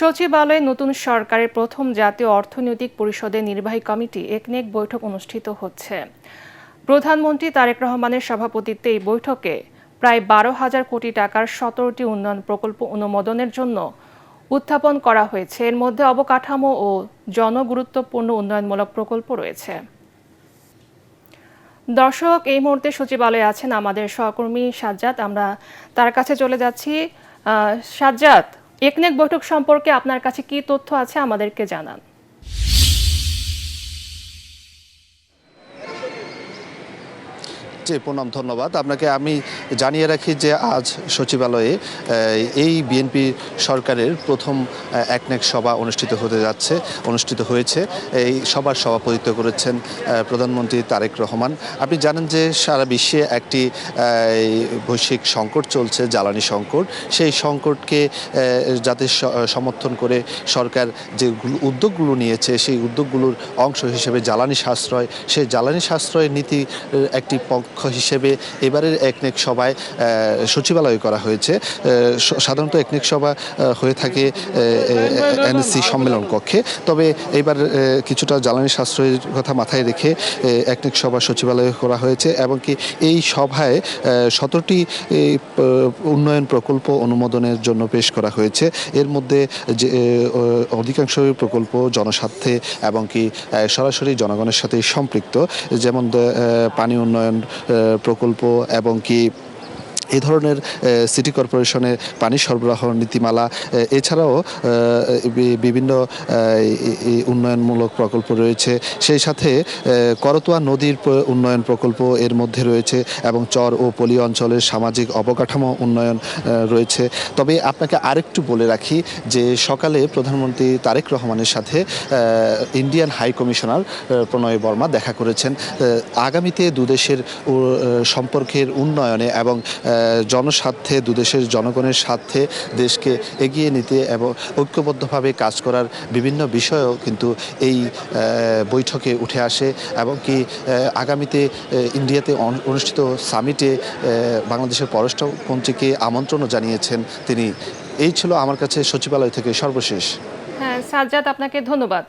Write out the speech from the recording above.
সচিবালয়ে নতুন সরকারের প্রথম জাতীয় অর্থনৈতিক পরিষদের নির্বাহী কমিটি একনেক বৈঠক অনুষ্ঠিত হচ্ছে। প্রধানমন্ত্রী তারেক রহমানের সভাপতিত্বে এই বৈঠকে প্রায় 12,000 কোটি টাকার 17টি উন্নয়ন প্রকল্প অনুমোদনের জন্য উত্থাপন করা হয়েছে। এর মধ্যে অবকাঠামো ও জনগুরুত্বপূর্ণ উন্নয়নমূলক প্রকল্প রয়েছে। দর্শক, এই মুহূর্তে সচিবালয়ে আছেন আমাদের সহকর্মী সাজ্জাদ। আমরা তার কাছে চলে যাচ্ছি। সাজ্জাদ, একনেক বৈঠক সম্পর্কে আপনার কাছে কি তথ্য আছে আমাদেরকে জানান। জি, পুনম ধন্যবাদ আপনাকে। আমি জানিয়ে রাখি যে আজ সচিবালয়ে এই বিএনপি সরকারের প্রথম একনেক সভা অনুষ্ঠিত হয়েছে। এই সভার সভাপতিত্ব করেছেন প্রধানমন্ত্রী তারেক রহমান। আপনি জানেন যে সারা বিশ্বে একটি বৈশ্বিক সংকট চলছে, জ্বালানি সংকট। সেই সংকটকে যাতে সমর্থন করে সরকার যে উদ্যোগগুলো নিয়েছে, সেই উদ্যোগগুলোর অংশ হিসেবে জ্বালানি সাশ্রয়, সেই জ্বালানি সাশ্রয় নীতি একটি হিসেবে এবারের একনেক সভায় সচিবালয় করা হয়েছে। সাধারণত একনেক সভা হয়ে থাকে এনএসসি সম্মেলন কক্ষে, তবে এবার কিছুটা জ্বালানি সাশ্রয়ের কথা মাথায় রেখে একনেক সভা সচিবালয়ে করা হয়েছে এবং কি এই সভায় 17টি উন্নয়ন প্রকল্প অনুমোদনের জন্য পেশ করা হয়েছে। এর মধ্যে যে অধিকাংশ প্রকল্প জনস্বার্থে এবং কি সরাসরি জনগণের সাথে সম্পৃক্ত, যেমন পানি উন্নয়ন প্রকল্প এবং কি এই ধরনের সিটি কর্পোরেশনের পানি সরবরাহ নীতিমালা, এছাড়াও বিভিন্ন উন্নয়নমূলক প্রকল্প রয়েছে। সেই সাথে করতোয়া নদীর উন্নয়ন প্রকল্প এর মধ্যে রয়েছে এবং চর ও পল্লী অঞ্চলের সামাজিক অবকাঠামো উন্নয়ন রয়েছে। তবে আপনাকে আরেকটু বলে রাখি যে সকালে প্রধানমন্ত্রী তারেক রহমানের সাথে ইন্ডিয়ান হাই কমিশনার প্রণয় বর্মা দেখা করেছেন। আগামীতে দুদেশের সম্পর্কের উন্নয়নে এবং জনস্বার্থে, দুদেশের জনগণের স্বার্থে দেশকে এগিয়ে নিতে এবং ঐক্যবদ্ধভাবে কাজ করার বিভিন্ন বিষয়ও কিন্তু এই বৈঠকে উঠে আসে এবং কি আগামীতে ইন্ডিয়াতে অনুষ্ঠিত সামিটে বাংলাদেশের পররাষ্ট্রমন্ত্রীকে আমন্ত্রণও জানিয়েছেন তিনি। এই ছিল আমার কাছে সচিবালয় থেকে সর্বশেষ। হ্যাঁ সাজ্জাদ, আপনাকে ধন্যবাদ।